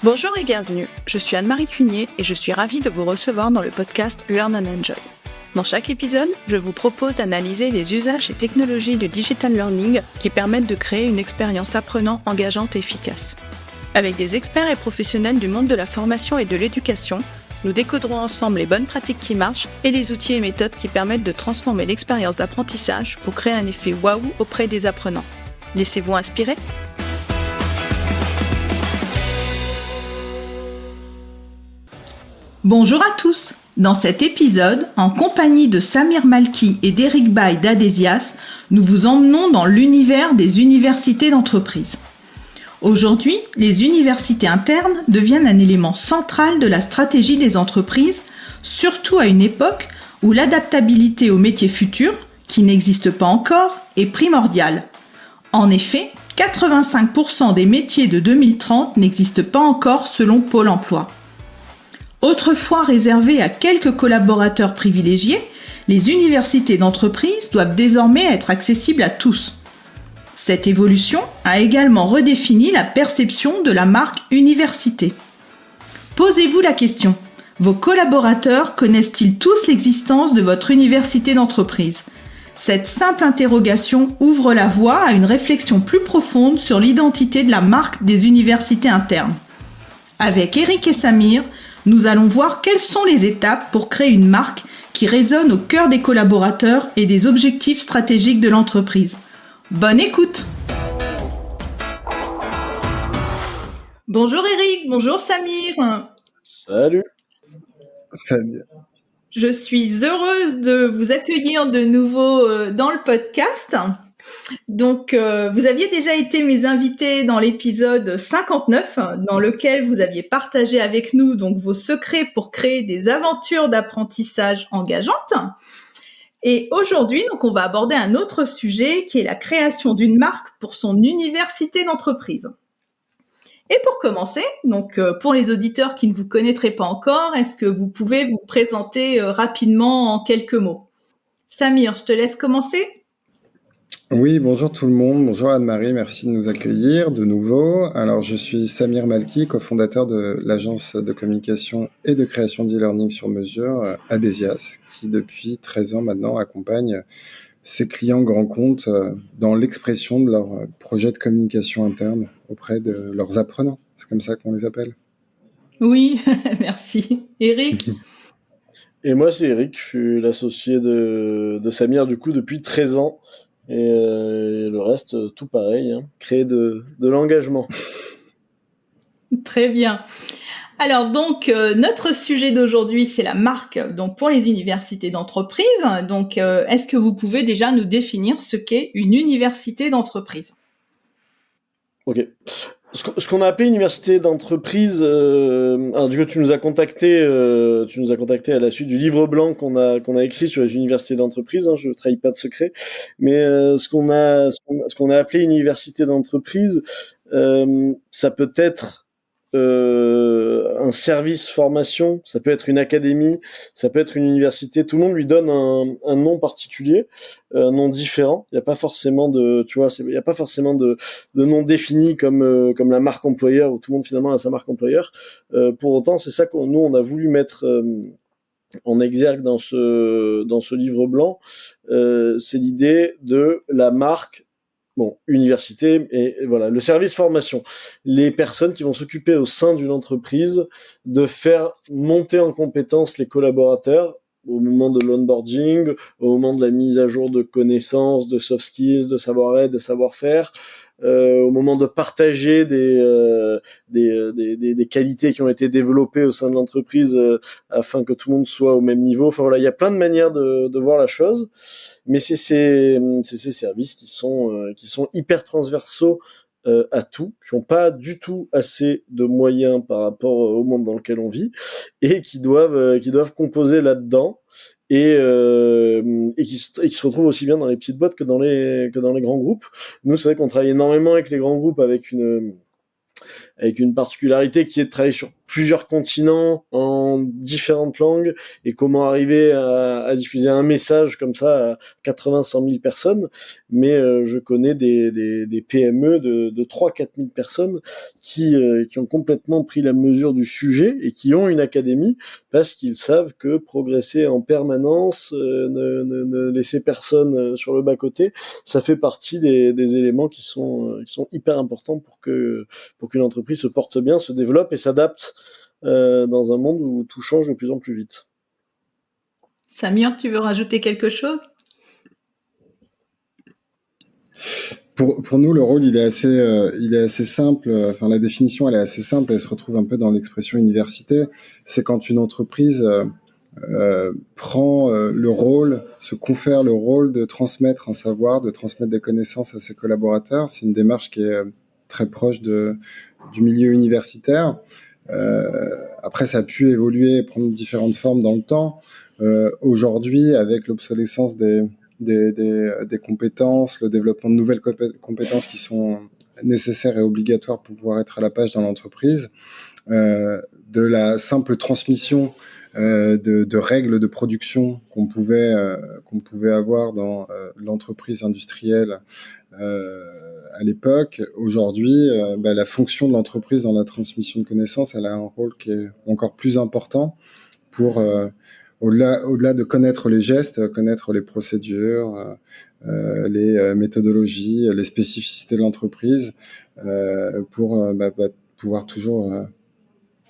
Bonjour et bienvenue, je suis Anne-Marie Cunier et je suis ravie de vous recevoir dans le podcast Learn and Enjoy. Dans chaque épisode, je vous propose d'analyser les usages et technologies du digital learning qui permettent de créer une expérience apprenant engageante et efficace. Avec des experts et professionnels du monde de la formation et de l'éducation, nous décoderons ensemble les bonnes pratiques qui marchent et les outils et méthodes qui permettent de transformer l'expérience d'apprentissage pour créer un effet waouh auprès des apprenants. Laissez-vous inspirer. Bonjour à tous. Dans cet épisode, en compagnie de Samir Malki et d'Eric Bay d'Adesias, nous vous emmenons dans l'univers des universités d'entreprise. Aujourd'hui, les universités internes deviennent un élément central de la stratégie des entreprises, surtout à une époque où l'adaptabilité aux métiers futurs, qui n'existent pas encore, est primordiale. En effet, 85% des métiers de 2030 n'existent pas encore selon Pôle emploi. Autrefois réservées à quelques collaborateurs privilégiés, les universités d'entreprise doivent désormais être accessibles à tous. Cette évolution a également redéfini la perception de la marque université. Posez-vous la question, vos collaborateurs connaissent-ils tous l'existence de votre université d'entreprise ? Cette simple interrogation ouvre la voie à une réflexion plus profonde sur l'identité de la marque des universités internes. Avec Eric et Samir, nous allons voir quelles sont les étapes pour créer une marque qui résonne au cœur des collaborateurs et des objectifs stratégiques de l'entreprise. Bonne écoute! Bonjour Eric, bonjour Samir. Salut. Salut. Je suis heureuse de vous accueillir de nouveau dans le podcast. Donc, vous aviez déjà été mes invités dans l'épisode 59, dans lequel vous aviez partagé avec nous donc vos secrets pour créer des aventures d'apprentissage engageantes. Et aujourd'hui, donc, on va aborder un autre sujet qui est la création d'une marque pour son université d'entreprise. Et pour commencer, donc pour les auditeurs qui ne vous connaîtraient pas encore, est-ce que vous pouvez vous présenter rapidement en quelques mots ? Samir, je te laisse commencer. Oui, bonjour tout le monde, bonjour Anne-Marie, merci de nous accueillir de nouveau. Alors je suis Samir Malki, cofondateur de l'agence de communication et de création d'e-learning sur mesure, Adesias, qui depuis 13 ans maintenant accompagne ses clients grands comptes dans l'expression de leurs projets de communication interne auprès de leurs apprenants. C'est comme ça qu'on les appelle. Oui, merci. Eric ? Et moi, c'est Eric, je suis l'associé de Samir, du coup, depuis 13 ans. Et le reste, tout pareil, hein. Créer de l'engagement. Très bien. Alors donc, notre sujet d'aujourd'hui, c'est la marque donc pour les universités d'entreprise. Donc, est-ce que vous pouvez déjà nous définir ce qu'est une université d'entreprise ? Ok. Ce qu'on a appelé université d'entreprise, alors du coup tu nous as contacté à la suite du livre blanc qu'on a écrit sur les universités d'entreprise, hein, je ne trahis pas de secret, mais ce qu'on a appelé université d'entreprise, ça peut être un service formation, ça peut être une académie, ça peut être une université, tout le monde lui donne un nom particulier, un nom différent. Il n'y a pas forcément de nom défini comme la marque employeur où tout le monde finalement a sa marque employeur. Pour autant, c'est ça qu'on nous on a voulu mettre en exergue dans ce livre blanc, c'est l'idée de la marque. Bon, université, et voilà, le service formation. Les personnes qui vont s'occuper au sein d'une entreprise de faire monter en compétence les collaborateurs au moment de l'onboarding, au moment de la mise à jour de connaissances, de soft skills, de savoir-être, de savoir-faire, au moment de partager des qualités qui ont été développées au sein de l'entreprise afin que tout le monde soit au même niveau. Enfin voilà, il y a plein de manières de voir la chose, mais c'est ces services qui sont hyper transversaux à tout, qui n'ont pas du tout assez de moyens par rapport au monde dans lequel on vit et qui doivent composer là-dedans et qui se retrouvent aussi bien dans les petites boîtes que dans les grands groupes. Nous, c'est vrai qu'on travaille énormément avec les grands groupes avec une particularité qui est de travailler sur plusieurs continents en différentes langues et comment arriver à diffuser un message comme ça à 80-100 000 personnes. Mais je connais des PME de 3-4 000 personnes qui ont complètement pris la mesure du sujet et qui ont une académie parce qu'ils savent que progresser en permanence, ne laisser personne sur le bas-côté, ça fait partie des éléments qui sont hyper importants pour qu'une entreprise se porte bien, se développe et s'adapte dans un monde où tout change de plus en plus vite. Samir, tu veux rajouter quelque chose? Pour nous, le rôle, il est assez simple. Enfin, la définition, elle est assez simple. Elle se retrouve un peu dans l'expression université. C'est quand une entreprise prend le rôle, se confère le rôle de transmettre un savoir, de transmettre des connaissances à ses collaborateurs. C'est une démarche qui est très proche du milieu universitaire. Après, ça a pu évoluer et prendre différentes formes dans le temps. Aujourd'hui, avec l'obsolescence des compétences, le développement de nouvelles compétences qui sont nécessaires et obligatoires pour pouvoir être à la page dans l'entreprise, de la simple transmission de règles de production qu'on pouvait avoir dans l'entreprise industrielle à l'époque. Aujourd'hui, la fonction de l'entreprise dans la transmission de connaissances, elle a un rôle qui est encore plus important pour au-delà de connaître les gestes, connaître les procédures, les méthodologies, les spécificités de l'entreprise, pour pouvoir toujours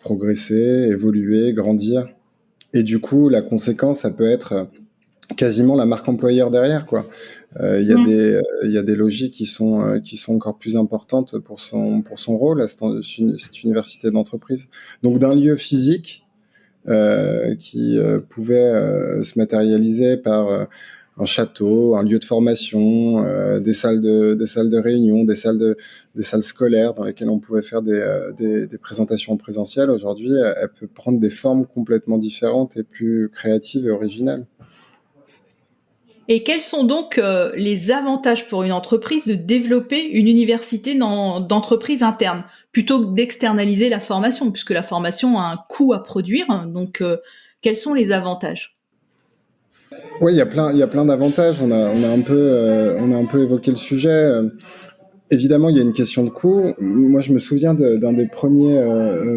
progresser, évoluer, grandir. Et du coup, la conséquence, ça peut être quasiment la marque employeur derrière, quoi. Il y a des logiques qui sont encore plus importantes pour son rôle à cette université d'entreprise. Donc d'un lieu physique qui pouvait se matérialiser par un château, un lieu de formation, des salles de réunion, des salles scolaires dans lesquelles on pouvait faire des présentations en présentiel. Aujourd'hui, elle peut prendre des formes complètement différentes et plus créatives et originales. Et quels sont donc les avantages pour une entreprise de développer une université d'entreprise interne plutôt que d'externaliser la formation, puisque la formation a un coût à produire. Donc, quels sont les avantages? Oui, il y a plein d'avantages. On a un peu évoqué le sujet. Évidemment, il y a une question de coût. Moi, je me souviens d'un des premiers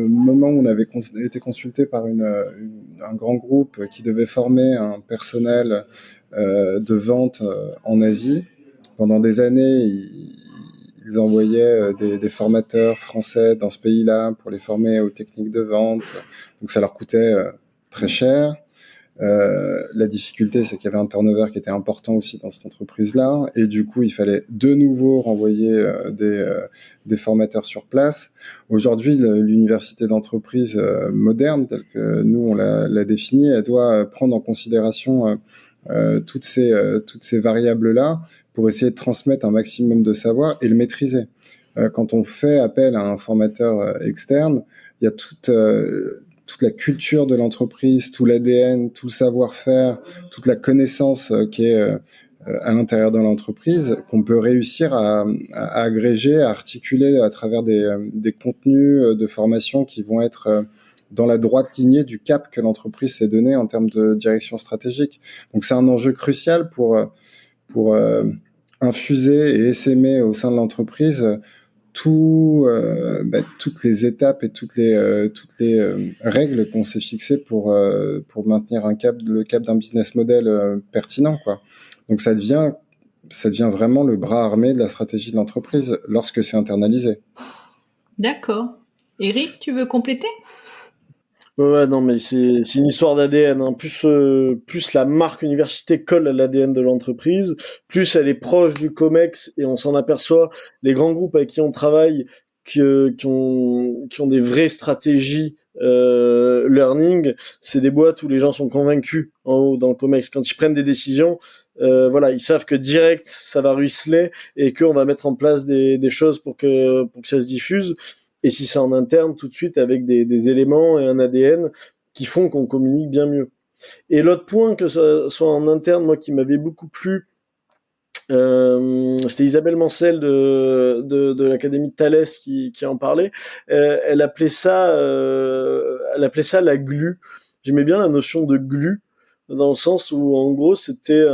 moments où on avait été consulté par un grand groupe qui devait former un personnel de vente en Asie. Pendant des années, ils envoyaient des formateurs français dans ce pays-là pour les former aux techniques de vente. Donc, ça leur coûtait très cher. La difficulté, c'est qu'il y avait un turnover qui était important aussi dans cette entreprise-là, et du coup, il fallait de nouveau renvoyer des formateurs sur place. Aujourd'hui, l'université d'entreprise moderne, telle que nous on l'a définie, elle doit prendre en considération toutes ces variables-là pour essayer de transmettre un maximum de savoir et le maîtriser. Quand on fait appel à un formateur externe, il y a toute la culture de l'entreprise, tout l'ADN, tout le savoir-faire, toute la connaissance qui est à l'intérieur de l'entreprise, qu'on peut réussir à agréger, à articuler à travers des contenus de formation qui vont être dans la droite lignée du cap que l'entreprise s'est donné en termes de direction stratégique. Donc c'est un enjeu crucial pour infuser et essaimer au sein de l'entreprise toutes les étapes et toutes les règles qu'on s'est fixées pour maintenir le cap d'un business model pertinent, quoi. Donc ça devient vraiment le bras armé de la stratégie de l'entreprise lorsque c'est internalisé. D'accord. Eric, tu veux compléter ? Ouais, non, mais c'est une histoire d'ADN, hein. Plus la marque université colle à l'ADN de l'entreprise, plus elle est proche du COMEX, et on s'en aperçoit, les grands groupes avec qui on travaille, qui ont des vraies stratégies learning, c'est des boîtes où les gens sont convaincus en haut dans le COMEX. Quand ils prennent des décisions, ils savent que direct ça va ruisseler et qu'on va mettre en place des choses pour que ça se diffuse. Et si c'est en interne, tout de suite avec des éléments et un ADN qui font qu'on communique bien mieux. Et l'autre point, que ça soit en interne, moi qui m'avait beaucoup plu C'était Isabelle Mancel de l'Académie de Thalès qui en parlait. Elle appelait ça la glu. J'aimais bien la notion de glu dans le sens où en gros c'était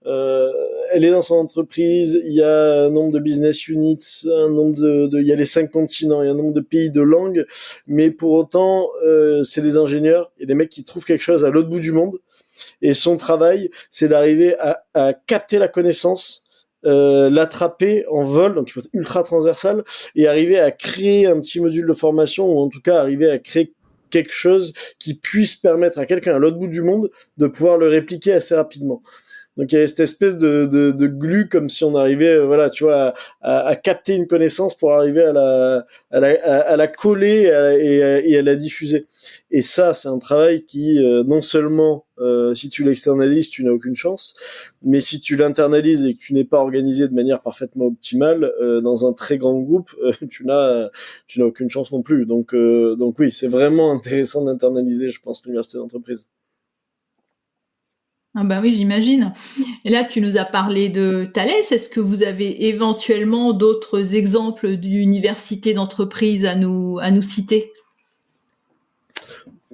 elle est dans son entreprise, il y a un nombre de business units, un nombre il y a les 5 continents, il y a un nombre de pays, de langues, mais pour autant c'est des ingénieurs et des mecs qui trouvent quelque chose à l'autre bout du monde. Et son travail, c'est d'arriver à capter la connaissance, l'attraper en vol, donc il faut être ultra transversal, et arriver à créer un petit module de formation, ou en tout cas arriver à créer quelque chose qui puisse permettre à quelqu'un à l'autre bout du monde de pouvoir le répliquer assez rapidement. Donc il y avait cette espèce de glu, comme si on arrivait, voilà, tu vois, à capter une connaissance pour arriver à la coller et à la diffuser. Et ça, c'est un travail qui, non seulement, si tu l'externalises, tu n'as aucune chance, mais si tu l'internalises et que tu n'es pas organisé de manière parfaitement optimale, dans un très grand groupe, tu n'as aucune chance non plus. Donc oui, c'est vraiment intéressant d'internaliser, je pense, l'université d'entreprise. Ah bah oui, j'imagine. Et là, tu nous as parlé de Thalès. Est-ce que vous avez éventuellement d'autres exemples d'universités d'entreprise à nous citer?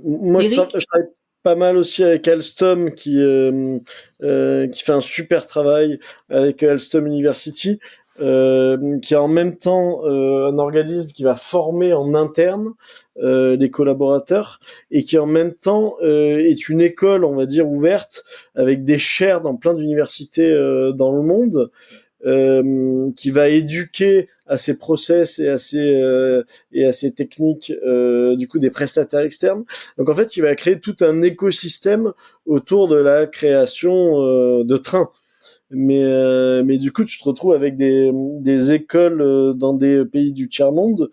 Moi, je Eric? travaille pas mal aussi avec Alstom qui fait un super travail avec Alstom University, qui est en même temps un organisme qui va former en interne les collaborateurs et qui en même temps est une école, on va dire, ouverte avec des chaires dans plein d'universités dans le monde, qui va éduquer à ces process et à ces techniques du coup des prestataires externes. Donc en fait, il va créer tout un écosystème autour de la création de trains. Mais du coup, tu te retrouves avec des écoles dans des pays du tiers-monde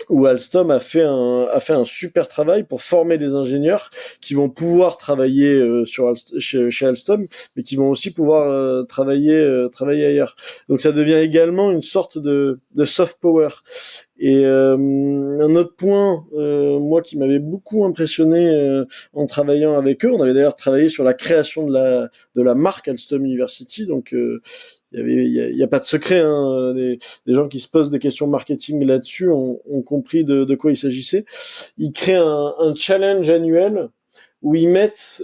où Alstom a fait un super travail pour former des ingénieurs qui vont pouvoir travailler chez Alstom, mais qui vont aussi pouvoir travailler ailleurs. Donc ça devient également une sorte de soft power. Et un autre point, moi qui m'avait beaucoup impressionné en travaillant avec eux, on avait d'ailleurs travaillé sur la création de la marque Alstom University, donc il y a pas de secret, hein. Des gens qui se posent des questions marketing là-dessus ont compris de quoi il s'agissait. Ils créent un challenge annuel où ils mettent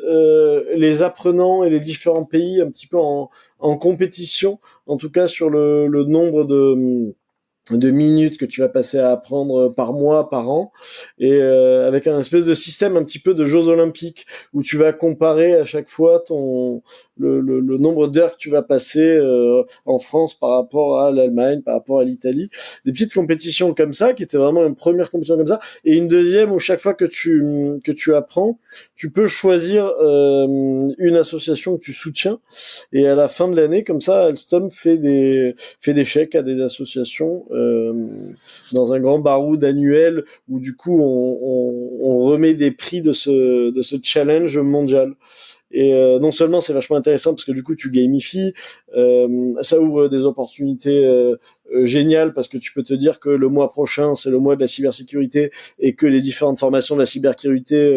les apprenants et les différents pays un petit peu en compétition, en tout cas sur le nombre de minutes que tu vas passer à apprendre par mois, par an, et avec un espèce de système un petit peu de Jeux Olympiques où tu vas comparer à chaque fois le nombre d'heures que tu vas passer en France par rapport à l'Allemagne, par rapport à l'Italie, des petites compétitions comme ça qui étaient vraiment une première compétition comme ça et une deuxième où chaque fois que tu apprends, tu peux choisir une association que tu soutiens et à la fin de l'année comme ça, Alstom fait des chèques à des associations dans un grand baroud annuel où du coup on remet des prix de ce challenge mondial. Et non seulement c'est vachement intéressant parce que du coup tu gamifies, ça ouvre des opportunités géniales parce que tu peux te dire que le mois prochain c'est le mois de la cybersécurité et que les différentes formations de la cybersécurité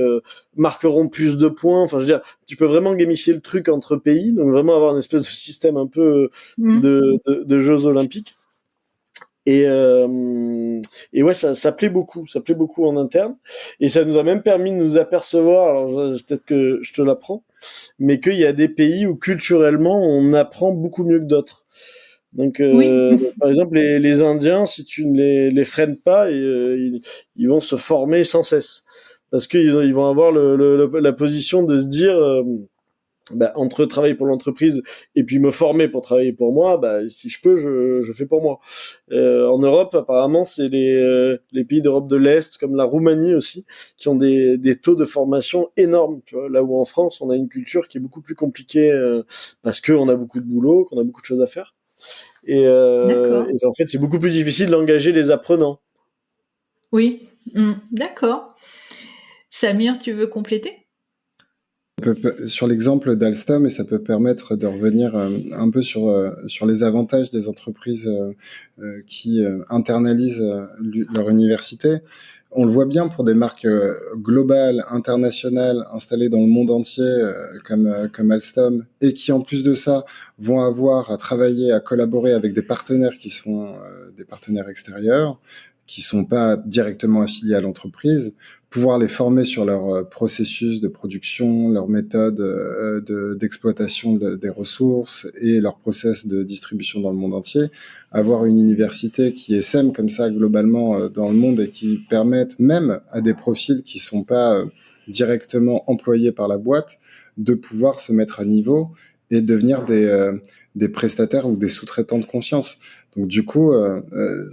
marqueront plus de points. Enfin, je veux dire, tu peux vraiment gamifier le truc entre pays, donc vraiment avoir une espèce de système un peu de Jeux Olympiques. Et ouais, ça plaît beaucoup en interne, et ça nous a même permis de nous apercevoir, alors peut-être que je te l'apprends, mais qu'il y a des pays où culturellement on apprend beaucoup mieux que d'autres. Donc, Oui. par exemple, les Indiens, si tu ne les freines pas, ils vont se former sans cesse, parce qu'ils vont avoir la position de se dire entre travailler pour l'entreprise et puis me former pour travailler pour moi, si je peux, je fais pour moi. En Europe, apparemment, c'est les pays d'Europe de l'Est, comme la Roumanie aussi, qui ont des taux de formation énormes. Tu vois, là où en France, on a une culture qui est beaucoup plus compliquée parce qu'on a beaucoup de boulot, qu'on a beaucoup de choses à faire. Et en fait, c'est beaucoup plus difficile d'engager les apprenants. Oui. D'accord. Samir, tu veux compléter? Sur l'exemple d'Alstom, et ça peut permettre de revenir un peu sur les avantages des entreprises qui internalisent leur université. On le voit bien pour des marques globales, internationales, installées dans le monde entier, comme Alstom, et qui en plus de ça vont avoir à travailler, à collaborer avec des partenaires qui sont des partenaires extérieurs, qui sont pas directement affiliés à l'entreprise, pouvoir les former sur leur processus de production, leur méthode d'exploitation des ressources et leur process de distribution dans le monde entier. Avoir une université qui essaime comme ça globalement dans le monde et qui permette même à des profils qui sont pas directement employés par la boîte de pouvoir se mettre à niveau et devenir des prestataires ou des sous-traitants de confiance. Donc du coup,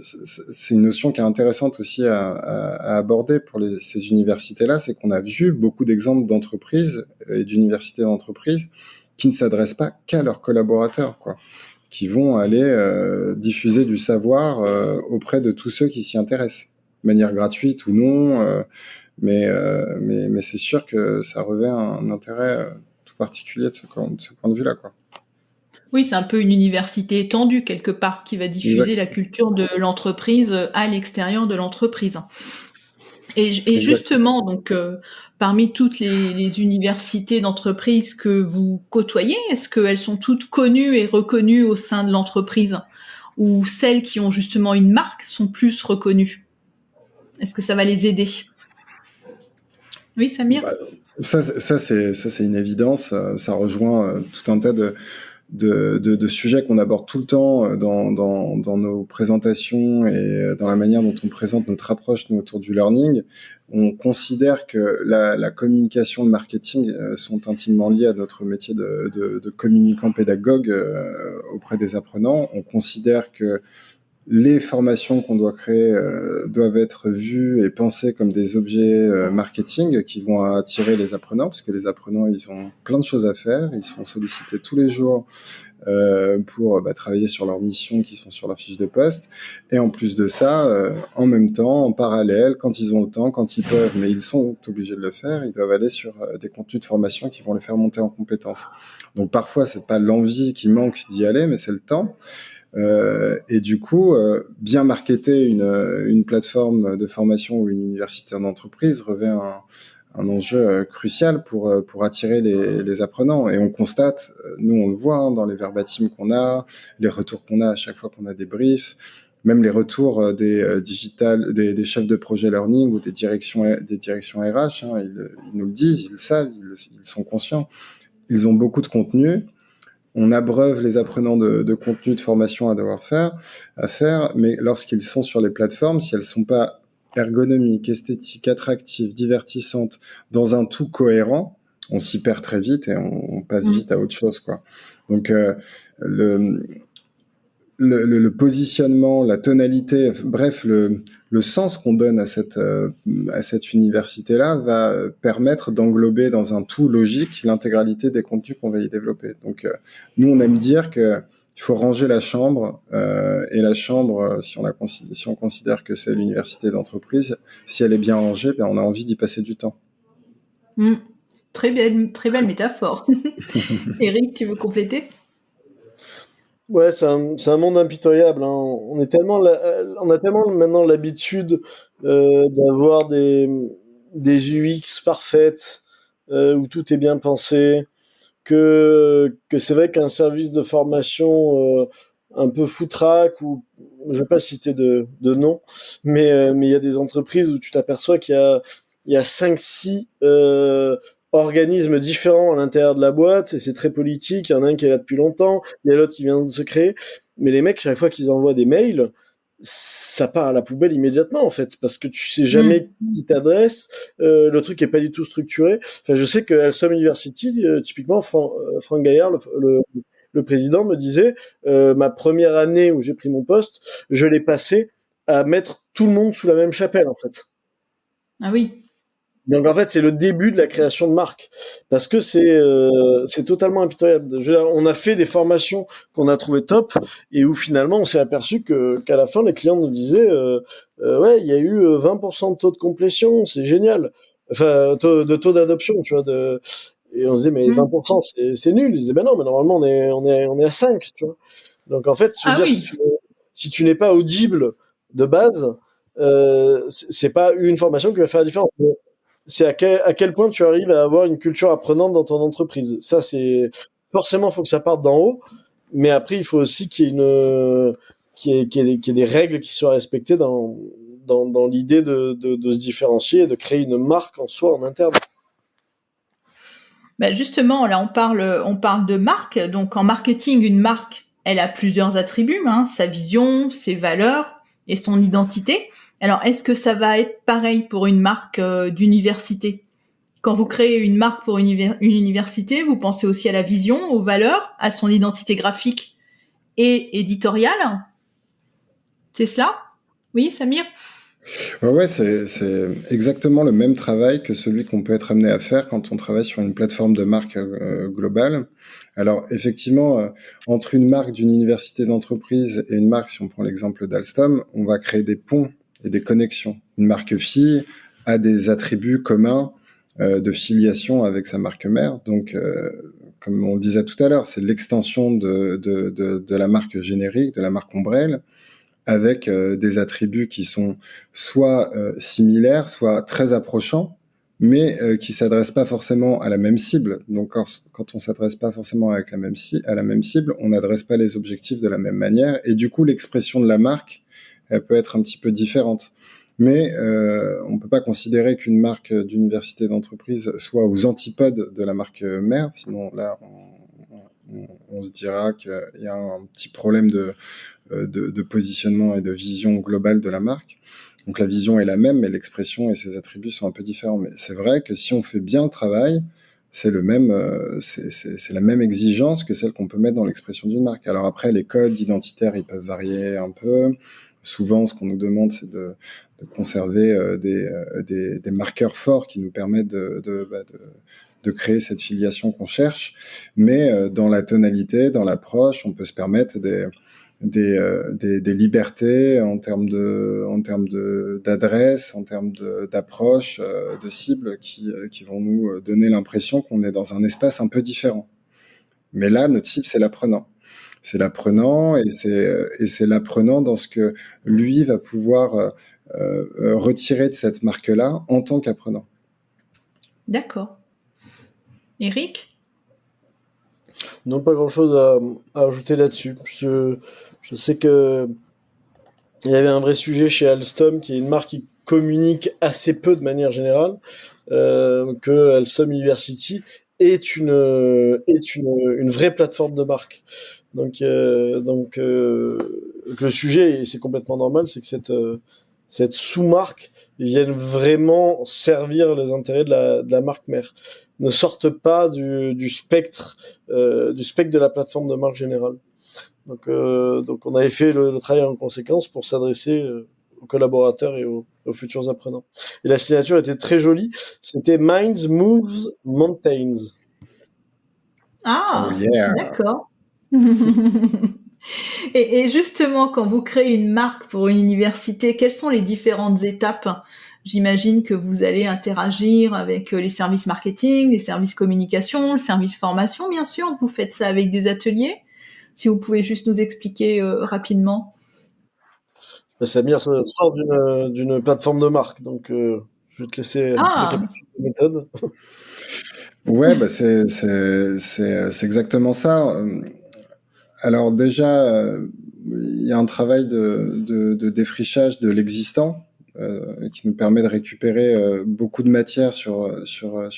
c'est une notion qui est intéressante aussi à aborder pour ces universités-là, c'est qu'on a vu beaucoup d'exemples d'entreprises et d'universités d'entreprises qui ne s'adressent pas qu'à leurs collaborateurs, quoi, qui vont aller diffuser du savoir auprès de tous ceux qui s'y intéressent, de manière gratuite ou non, mais c'est sûr que ça revêt un intérêt tout particulier de ce point de vue-là, quoi. Oui, c'est un peu une université étendue quelque part qui va diffuser la culture de l'entreprise à l'extérieur de l'entreprise. Et justement, donc, parmi toutes les universités d'entreprise que vous côtoyez, est-ce qu'elles sont toutes connues et reconnues au sein de l'entreprise, ou celles qui ont justement une marque sont plus reconnues? Est-ce que ça va les aider? Oui, Samir? Ça c'est une évidence. Ça rejoint tout un tas de sujets qu'on aborde tout le temps dans nos présentations et dans la manière dont on présente notre approche autour du learning. On considère que la communication, le marketing sont intimement liés à notre métier de communicant pédagogue auprès des apprenants. On considère que les formations qu'on doit créer doivent être vues et pensées comme des objets marketing qui vont attirer les apprenants, parce que les apprenants, ils ont plein de choses à faire, ils sont sollicités tous les jours pour travailler sur leurs missions qui sont sur leur fiche de poste. Et en plus de ça, en même temps, en parallèle, quand ils ont le temps, quand ils peuvent, mais ils sont obligés de le faire, ils doivent aller sur des contenus de formation qui vont les faire monter en compétences. Donc parfois, c'est pas l'envie qui manque d'y aller, mais c'est le temps. Et du coup, bien marketer une plateforme de formation ou une université en entreprise revêt un enjeu crucial pour attirer les apprenants. Et on constate, nous on le voit dans les verbatims qu'on a, les retours qu'on a à chaque fois qu'on a des briefs, même les retours des chefs de projet learning ou des directions RH, ils nous le disent, ils le savent, ils sont conscients. Ils ont beaucoup de contenu. On abreuve les apprenants de contenu de formation à faire, mais lorsqu'ils sont sur les plateformes, si elles sont pas ergonomiques, esthétiques, attractives, divertissantes, dans un tout cohérent, on s'y perd très vite et on passe vite à autre chose, quoi. Donc le positionnement, la tonalité, bref, le sens qu'on donne à cette université-là va permettre d'englober dans un tout logique l'intégralité des contenus qu'on va y développer. Donc, nous, on aime dire que il faut ranger la chambre, et la chambre, si on considère que c'est l'université d'entreprise, si elle est bien rangée, ben on a envie d'y passer du temps. Très belle métaphore. Eric, tu veux compléter? Ouais, c'est un monde impitoyable, hein. On a tellement maintenant l'habitude d'avoir des UX parfaites où tout est bien pensé, que c'est vrai qu'un service de formation un peu foutraque, ou je vais pas citer de nom, mais il y a des entreprises où tu t'aperçois qu'il y a 5-6 organismes différents à l'intérieur de la boîte, et c'est très politique. Il y en a un qui est là depuis longtemps, il y a l'autre qui vient de se créer, mais les mecs, chaque fois qu'ils envoient des mails, ça part à la poubelle immédiatement, en fait, parce que tu sais jamais qui t'adresse, le truc est pas du tout structuré. Enfin, je sais que Alstom University, typiquement, Franck Gaillard, le président, me disait, ma première année où j'ai pris mon poste, je l'ai passé à mettre tout le monde sous la même chapelle, en fait. Ah oui. Donc en fait, c'est le début de la création de marque, parce que c'est totalement impitoyable. On a fait des formations qu'on a trouvées top, et où finalement on s'est aperçu qu'à la fin les clients nous disaient ouais, il y a eu 20% de taux de complétion, c'est génial. Enfin, de taux d'adoption, tu vois. Et on se disait, mais 20%, c'est nul. Ils disaient, ben non, mais normalement, on est à 5, tu vois. Donc, en fait, je veux dire, oui. si tu n'es pas audible de base, c'est pas une formation qui va faire la différence. C'est à quel point tu arrives à avoir une culture apprenante dans ton entreprise. Ça, forcément, faut que ça parte d'en haut. Mais après, il faut aussi qu'il y ait qu'il y ait des règles qui soient respectées dans l'idée de se différencier et de créer une marque en soi, en interne. Justement, là, on parle de marque. Donc, en marketing, une marque, elle a plusieurs attributs, sa vision, ses valeurs et son identité. Alors, est-ce que ça va être pareil pour une marque d'université? Quand vous créez une marque pour une université, vous pensez aussi à la vision, aux valeurs, à son identité graphique et éditoriale? C'est cela? Oui, Samir? Ouais, c'est exactement le même travail que celui qu'on peut être amené à faire quand on travaille sur une plateforme de marque globale. Alors, effectivement, entre une marque d'une université d'entreprise et une marque, si on prend l'exemple d'Alstom, on va créer des ponts et des connexions. Une marque fille a des attributs communs de filiation avec sa marque mère. Donc, comme on le disait tout à l'heure, c'est l'extension de la marque générique, de la marque ombrelle, avec des attributs qui sont soit similaires, soit très approchants, mais qui s'adressent pas forcément à la même cible. Donc quand on s'adresse pas forcément à la même cible, on n'adresse pas les objectifs de la même manière, et du coup l'expression de la marque, elle peut être un petit peu différente. Mais on peut pas considérer qu'une marque d'université d'entreprise soit aux antipodes de la marque mère, sinon là on se dira qu'il y a un petit problème de positionnement et de vision globale de la marque. Donc la vision est la même, mais l'expression et ses attributs sont un peu différents. Mais c'est vrai que si on fait bien le travail, c'est le même, c'est la même exigence que celle qu'on peut mettre dans l'expression d'une marque. Alors après, les codes identitaires, ils peuvent varier un peu. Souvent, ce qu'on nous demande, c'est de conserver des marqueurs forts qui nous permettent de créer cette filiation qu'on cherche. Mais dans la tonalité, dans l'approche, on peut se permettre des libertés en termes d'adresse, en termes d'approche, de cible qui vont nous donner l'impression qu'on est dans un espace un peu différent. Mais là, notre cible, c'est l'apprenant. C'est l'apprenant et c'est l'apprenant dans ce que lui va pouvoir retirer de cette marque-là en tant qu'apprenant. D'accord. Eric? Non, pas grand-chose à ajouter là-dessus. Je sais que il y avait un vrai sujet chez Alstom, qui est une marque qui communique assez peu de manière générale, que Alstom University est une vraie plateforme de marque. Donc le sujet, et c'est complètement normal, c'est que cette sous-marque vienne vraiment servir les intérêts de la marque mère, ne sortent pas du spectre de la plateforme de marque générale. Donc on avait fait le travail en conséquence pour s'adresser aux collaborateurs et aux futurs apprenants. Et la signature était très jolie. C'était Minds Moves Mountains. Ah, Oh yeah. d'accord. Et justement, quand vous créez une marque pour une université, quelles sont les différentes étapes? J'imagine que vous allez interagir avec les services marketing, les services communication, le service formation, bien sûr. Vous faites ça avec des ateliers. Si vous pouvez juste nous expliquer rapidement. Samir sort d'une plateforme de marque, donc je vais te laisser récapituler la méthode. Ouais, c'est exactement ça. Alors déjà, il y a un travail de défrichage de l'existant qui nous permet de récupérer beaucoup de matière sur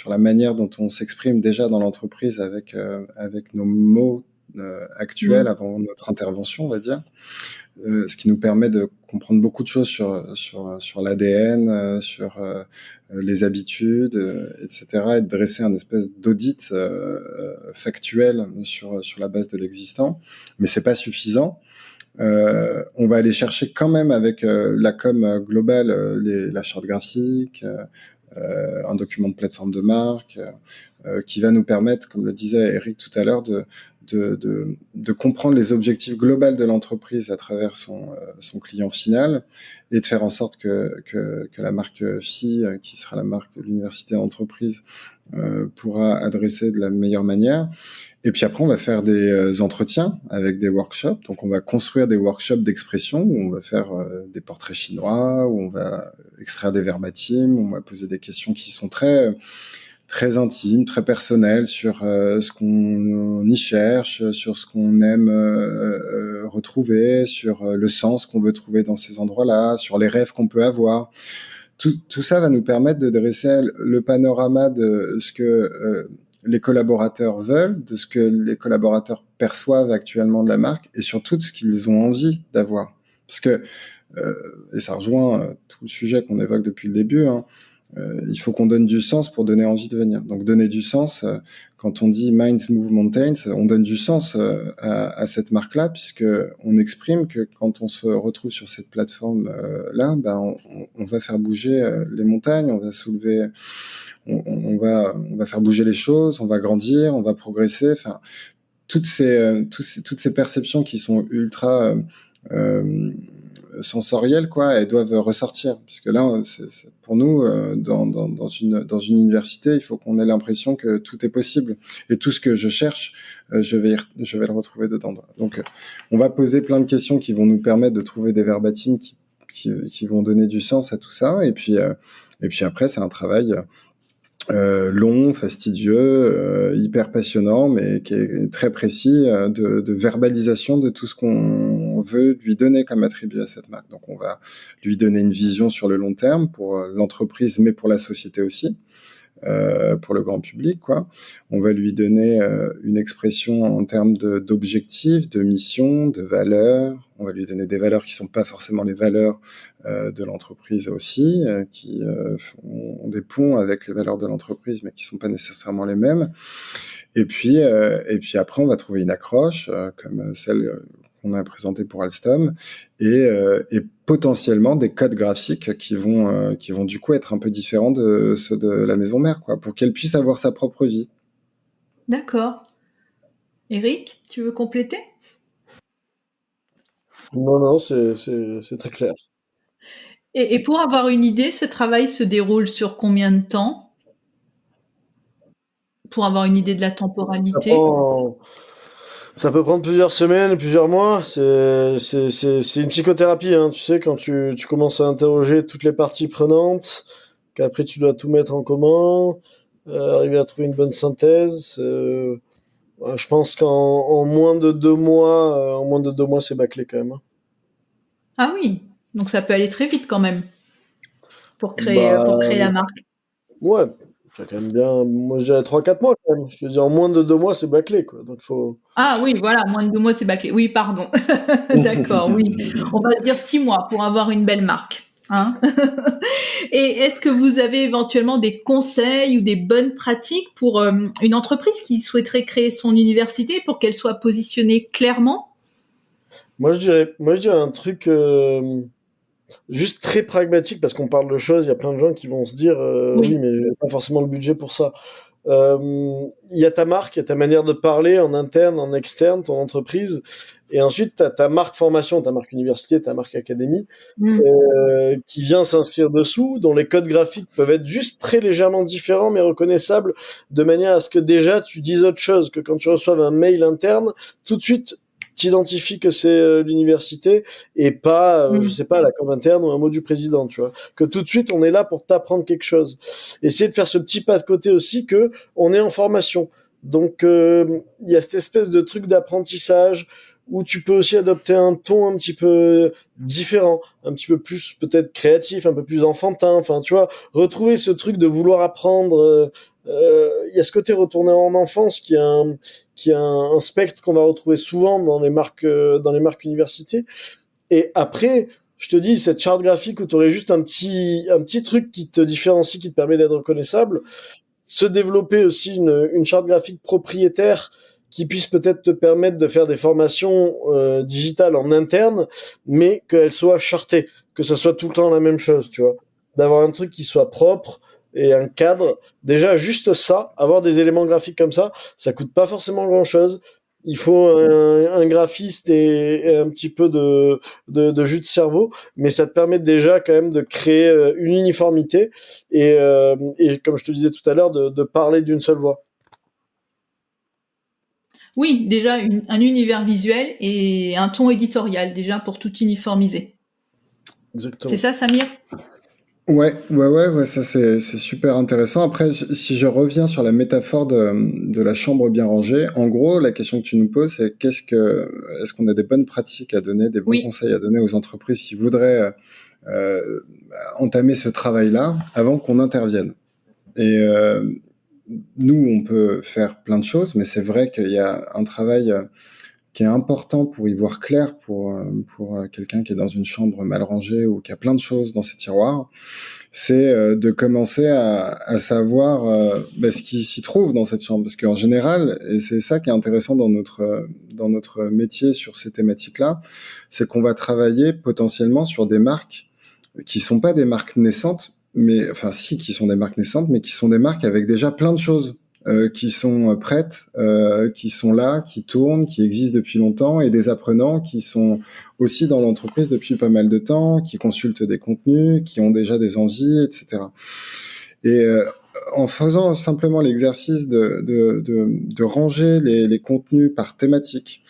la manière dont on s'exprime déjà dans l'entreprise avec nos mots actuels avant notre intervention, on va dire. Ce qui nous permet de comprendre beaucoup de choses sur l'ADN, sur les habitudes, etc., et de dresser un espèce d'audit factuel sur la base de l'existant. Mais c'est pas suffisant. On va aller chercher quand même avec la com globale la charte graphique, un document de plateforme de marque, qui va nous permettre, comme le disait Eric tout à l'heure, de comprendre les objectifs globaux de l'entreprise à travers son client final et de faire en sorte que la marque FI, qui sera la marque de l'université d'entreprise, pourra adresser de la meilleure manière. Et puis après, on va faire des entretiens avec des workshops. Donc, on va construire des workshops d'expression où on va faire des portraits chinois, où on va extraire des verbatims, où on va poser des questions qui sont très intimes, très personnelles sur ce qu'on y cherche, sur ce qu'on aime retrouver, sur le sens qu'on veut trouver dans ces endroits-là, sur les rêves qu'on peut avoir. Tout ça va nous permettre de dresser le panorama de ce que les collaborateurs veulent, de ce que les collaborateurs perçoivent actuellement de la marque et surtout de ce qu'ils ont envie d'avoir. Parce que, et ça rejoint tout le sujet qu'on évoque depuis le début, il faut qu'on donne du sens pour donner envie de venir. Donc donner du sens, quand on dit Minds Move Mountains, on donne du sens à cette marque-là, puisque on exprime que quand on se retrouve sur cette plateforme-là, on va faire bouger les montagnes, on va soulever, on va faire bouger les choses, on va grandir, on va progresser. Enfin, toutes ces perceptions qui sont ultra sensorielles, quoi, elles doivent ressortir, parce que là, pour nous, dans une université, il faut qu'on ait l'impression que tout est possible et tout ce que je cherche, je vais le retrouver dedans. Donc, on va poser plein de questions qui vont nous permettre de trouver des verbatims qui vont donner du sens à tout ça, et puis après, c'est un travail long, fastidieux, hyper passionnant, mais qui est très précis de verbalisation de tout ce qu'on veut lui donner comme attribut à cette marque. Donc on va lui donner une vision sur le long terme pour l'entreprise, mais pour la société aussi, pour le grand public, quoi. On va lui donner une expression en termes d'objectifs, de mission, de valeurs. On va lui donner des valeurs qui sont pas forcément les valeurs de l'entreprise aussi, qui font des ponts avec les valeurs de l'entreprise, mais qui sont pas nécessairement les mêmes. Et puis après, on va trouver une accroche comme celle qu'on a présentée pour Alstom, et potentiellement des codes graphiques qui vont du coup être un peu différents de ceux de la maison mère, quoi, pour qu'elle puisse avoir sa propre vie. D'accord. Eric, tu veux compléter ? Non, c'est très clair. Et pour avoir une idée, ce travail se déroule sur combien de temps ? Pour avoir une idée de la temporalité ? Ça peut prendre plusieurs semaines, plusieurs mois. C'est une psychothérapie, hein. Tu sais, quand tu commences à interroger toutes les parties prenantes, qu'après tu dois tout mettre en commun, arriver à trouver une bonne synthèse. Je pense qu'en moins de 2 mois, c'est bâclé quand même, hein. Ah oui, donc ça peut aller très vite quand même pour créer la marque. Ouais, c'est quand même bien. Moi, je dirais 3-4 mois quand même. Je te dis, en moins de 2 mois, c'est bâclé, quoi. Donc, faut. Ah oui, voilà, moins de 2 mois, c'est bâclé. Oui, pardon. D'accord, oui. On va dire 6 mois pour avoir une belle marque, hein. Et est-ce que vous avez éventuellement des conseils ou des bonnes pratiques pour une entreprise qui souhaiterait créer son université pour qu'elle soit positionnée clairement ? Moi, je dirais un truc juste très pragmatique, parce qu'on parle de choses, il y a plein de gens qui vont se dire oui, mais j'ai pas forcément le budget pour ça. Il y a ta marque, il y a ta manière de parler en interne, en externe, ton entreprise, et ensuite t'as ta marque formation, ta marque université, ta marque académie, qui vient s'inscrire dessous, dont les codes graphiques peuvent être juste très légèrement différents mais reconnaissables, de manière à ce que déjà tu dises autre chose, que quand tu reçoives un mail interne, tout de suite t'identifies que c'est l'université et pas, je sais pas, la com interne ou un mot du président, tu vois. Que tout de suite, on est là pour t'apprendre quelque chose. Essayer de faire ce petit pas de côté aussi que on est en formation. Donc, il y a cette espèce de truc d'apprentissage où tu peux aussi adopter un ton un petit peu différent, un petit peu plus peut-être créatif, un peu plus enfantin. Enfin, tu vois, retrouver ce truc de vouloir apprendre. Il y a ce côté retourné en enfance qui est un spectre qu'on va retrouver souvent dans les marques universités. Et après, je te dis, cette charte graphique où tu aurais juste un petit truc qui te différencie, qui te permet d'être reconnaissable, se développer aussi une charte graphique propriétaire qui puisse peut-être te permettre de faire des formations digitales en interne, mais qu'elle soit chartée, que ça soit tout le temps la même chose, tu vois. D'avoir un truc qui soit propre et un cadre. Déjà, juste ça, avoir des éléments graphiques comme ça coûte pas forcément grand-chose. il faut un graphiste et un petit peu de jus de cerveau, mais ça te permet déjà quand même de créer une uniformité et comme je te disais tout à l'heure, de parler d'une seule voix. Oui, déjà un univers visuel et un ton éditorial, déjà pour tout uniformiser. Exactement. C'est ça, Samir? Ouais, ça c'est super intéressant. Après, si je reviens sur la métaphore de la chambre bien rangée, en gros, la question que tu nous poses, c'est est-ce qu'on a des bonnes pratiques à donner, des bons Oui. conseils à donner aux entreprises qui voudraient entamer ce travail-là avant qu'on intervienne. Et nous, on peut faire plein de choses, mais c'est vrai qu'il y a un travail qui est important pour y voir clair pour quelqu'un qui est dans une chambre mal rangée ou qui a plein de choses dans ses tiroirs, c'est de commencer à savoir ce qui s'y trouve dans cette chambre. Parce qu'en général, et c'est ça qui est intéressant dans notre métier sur ces thématiques-là, c'est qu'on va travailler potentiellement sur des marques qui sont pas des marques naissantes, mais enfin si, qui sont des marques naissantes, mais qui sont des marques avec déjà plein de choses qui sont prêtes, qui sont là, qui tournent, qui existent depuis longtemps, et des apprenants qui sont aussi dans l'entreprise depuis pas mal de temps, qui consultent des contenus, qui ont déjà des envies, etc. Et en faisant simplement l'exercice de ranger les contenus par thématique,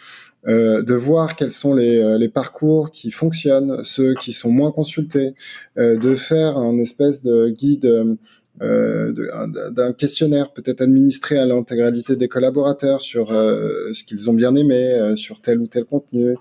de voir quels sont les parcours qui fonctionnent, ceux qui sont moins consultés, de faire un espèce de guide d'un questionnaire peut-être administré à l'intégralité des collaborateurs sur ce qu'ils ont bien aimé, sur tel ou tel contenu,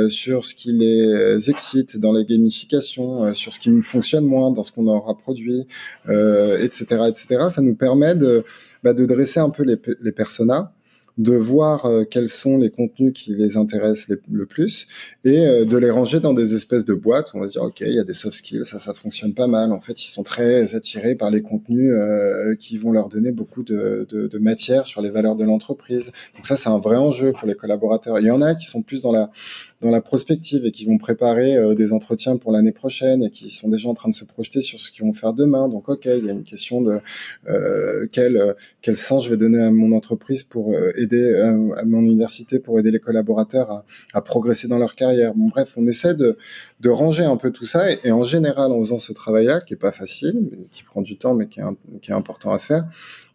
sur ce qui les excite dans les gamifications, sur ce qui fonctionne moins dans ce qu'on aura produit, etc., etc. Ça nous permet de dresser un peu les personas, de voir quels sont les contenus qui les intéressent le plus et de les ranger dans des espèces de boîtes où on va se dire ok, il y a des soft skills, ça fonctionne pas mal. En fait, ils sont très attirés par les contenus qui vont leur donner beaucoup de matière sur les valeurs de l'entreprise. Donc ça, c'est un vrai enjeu pour les collaborateurs. Il y en a qui sont plus dans la prospective et qui vont préparer des entretiens pour l'année prochaine et qui sont déjà en train de se projeter sur ce qu'ils vont faire demain. Donc ok, il y a une question de quel sens je vais donner à mon entreprise pour aider à mon université, pour aider les collaborateurs à progresser dans leur carrière. Bon, bref, on essaie de ranger un peu tout ça et en général, en faisant ce travail-là, qui est pas facile, qui prend du temps, mais qui est important à faire,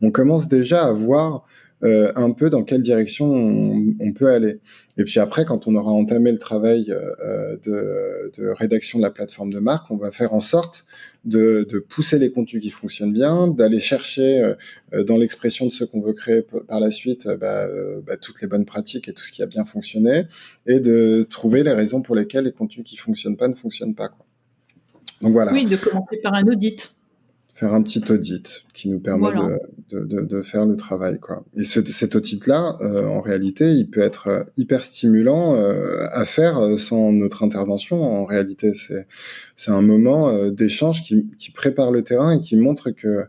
on commence déjà à voir un peu dans quelle direction on peut aller. Et puis après, quand on aura entamé le travail de rédaction de la plateforme de marque, on va faire en sorte de pousser les contenus qui fonctionnent bien, d'aller chercher dans l'expression de ce qu'on veut créer par la suite toutes les bonnes pratiques et tout ce qui a bien fonctionné, et de trouver les raisons pour lesquelles les contenus qui fonctionnent pas ne fonctionnent pas, quoi. Donc voilà. Oui, de commencer par un audit. Faire un petit audit qui nous permet Voilà. de faire le travail, quoi. Et cet audit-là, en réalité, il peut être hyper stimulant à faire sans notre intervention. En réalité, c'est un moment d'échange qui prépare le terrain et qui montre que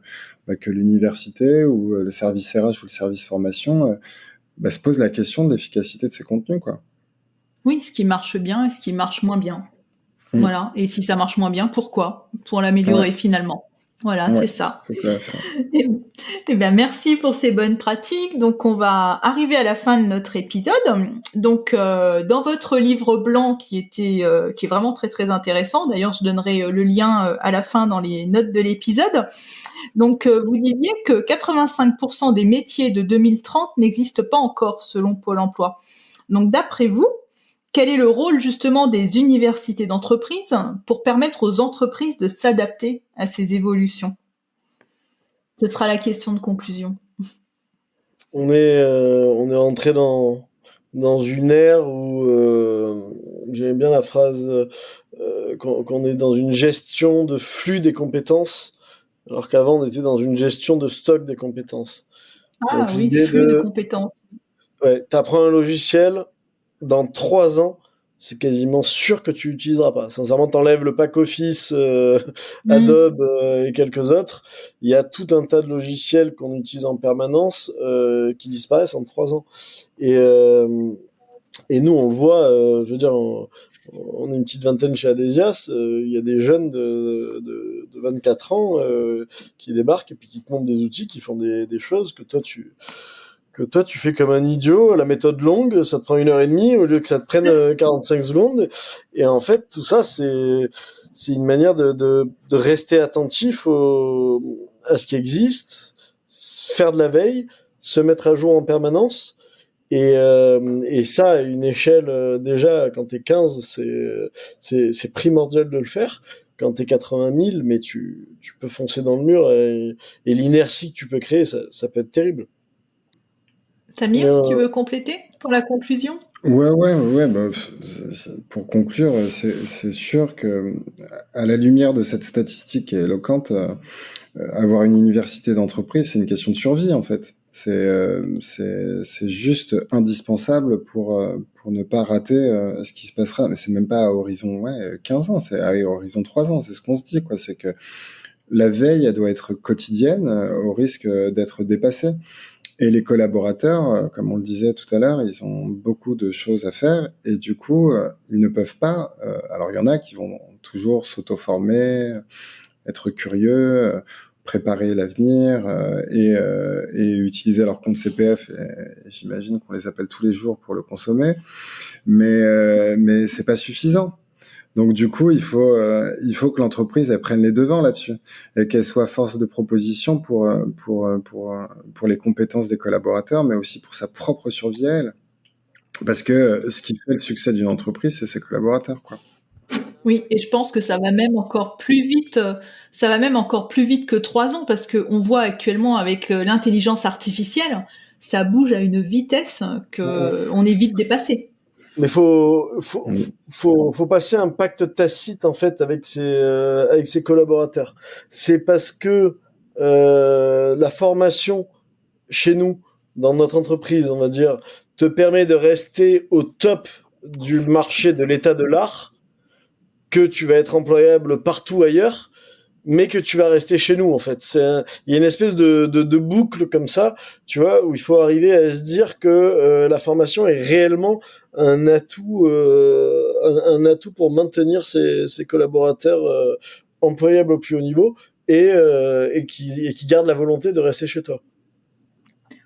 l'université ou le service RH ou le service formation se pose la question de l'efficacité de ces contenus, quoi. Oui, ce qui marche bien et ce qui marche moins bien. Voilà. Et si ça marche moins bien, pourquoi? Pour l'améliorer finalement. Voilà, c'est ça. Eh bien, merci pour ces bonnes pratiques. Donc, on va arriver à la fin de notre épisode. Donc, dans votre livre blanc qui est vraiment très très intéressant. D'ailleurs, je donnerai le lien à la fin dans les notes de l'épisode. Donc, vous disiez que 85% des métiers de 2030 n'existent pas encore selon Pôle Emploi. Donc, d'après vous, quel est le rôle justement des universités d'entreprise pour permettre aux entreprises de s'adapter à ces évolutions? Ce sera la question de conclusion. On est entré dans une ère où j'aime bien la phrase qu'on est dans une gestion de flux des compétences, alors qu'avant on était dans une gestion de stock des compétences. Ah Donc oui, l'idée flux de compétences. Ouais, t'apprends un logiciel, dans 3 ans, c'est quasiment sûr que tu l'utiliseras pas. Sincèrement, t'enlèves le pack Office, Adobe et quelques autres, il y a tout un tas de logiciels qu'on utilise en permanence qui disparaissent en 3 ans. Et nous, on le voit, je veux dire, on est une petite vingtaine chez Adesias, il y a des jeunes de 24 ans qui débarquent et puis qui te montrent des outils, qui font des choses que toi que toi tu fais comme un idiot, la méthode longue, ça te prend 1h30 au lieu que ça te prenne 45 secondes. Et en fait, tout ça, c'est une manière de rester attentif à ce qui existe, faire de la veille, se mettre à jour en permanence. Et ça, à une échelle, déjà, quand t'es 15, c'est primordial de le faire. Quand t'es 80 000, mais tu peux foncer dans le mur et l'inertie que tu peux créer, ça peut être terrible. Samir, tu veux compléter pour la conclusion ? Ouais. Bah, pour conclure, c'est sûr que à la lumière de cette statistique qui est éloquente, avoir une université d'entreprise, c'est une question de survie en fait. C'est juste indispensable pour ne pas rater ce qui se passera. Mais c'est même pas à horizon 15 ans, c'est à horizon 3 ans. C'est ce qu'on se dit, quoi. C'est que la veille, elle doit être quotidienne au risque d'être dépassée. Et les collaborateurs, comme on le disait tout à l'heure, ils ont beaucoup de choses à faire et du coup, ils ne peuvent pas. Alors, il y en a qui vont toujours s'auto-former, être curieux, préparer l'avenir et utiliser leur compte CPF. Et j'imagine qu'on les appelle tous les jours pour le consommer, mais c'est pas suffisant. Donc du coup, il faut que l'entreprise elle prenne les devants là-dessus et qu'elle soit force de proposition pour les compétences des collaborateurs, mais aussi pour sa propre survie à elle. Parce que ce qui fait le succès d'une entreprise, c'est ses collaborateurs, quoi. Oui, et je pense que ça va même encore plus vite que 3 ans, parce que on voit actuellement avec l'intelligence artificielle, ça bouge à une vitesse que on est vite dépassé. Mais faut passer un pacte tacite en fait avec ses collaborateurs. C'est parce que la formation chez nous, dans notre entreprise, on va dire, te permet de rester au top du marché de l'état de l'art, que tu vas être employable partout ailleurs, mais que tu vas rester chez nous, en fait. Il y a une espèce de boucle comme ça, tu vois, où il faut arriver à se dire que la formation est réellement un atout pour maintenir ses collaborateurs employables au plus haut niveau et qui gardent la volonté de rester chez toi.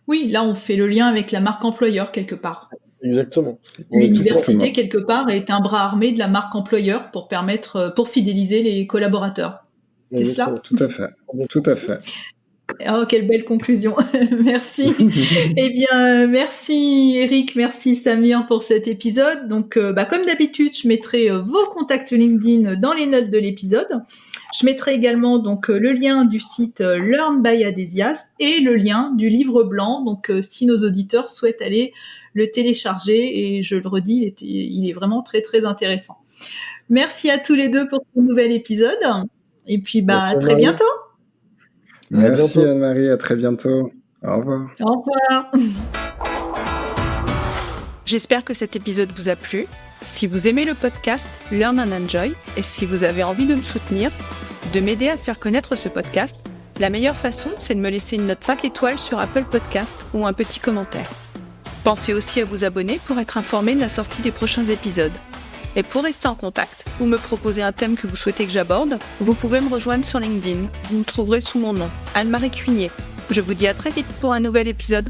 Oui, là, on fait le lien avec la marque employeur quelque part. Exactement. L'université, quelque part, est un bras armé de la marque employeur pour fidéliser les collaborateurs. C'est cela ? Tout à fait. Oh, quelle belle conclusion. Merci. Eh bien, merci Eric, merci Samir pour cet épisode. Donc, comme d'habitude, je mettrai vos contacts LinkedIn dans les notes de l'épisode. Je mettrai également donc le lien du site Learn by Adesias et le lien du livre blanc. Donc, si nos auditeurs souhaitent aller le télécharger, et je le redis, il est vraiment très très intéressant. Merci à tous les deux pour ce nouvel épisode. Et puis, à très bientôt. Merci Anne-Marie, à très bientôt. Au revoir. Au revoir. J'espère que cet épisode vous a plu. Si vous aimez le podcast Learn and Enjoy et si vous avez envie de me soutenir, de m'aider à faire connaître ce podcast, la meilleure façon, c'est de me laisser une note 5 étoiles sur Apple Podcast ou un petit commentaire. Pensez aussi à vous abonner pour être informé de la sortie des prochains épisodes. Et pour rester en contact ou me proposer un thème que vous souhaitez que j'aborde, vous pouvez me rejoindre sur LinkedIn. Vous me trouverez sous mon nom, Anne-Marie Cuinier. Je vous dis à très vite pour un nouvel épisode.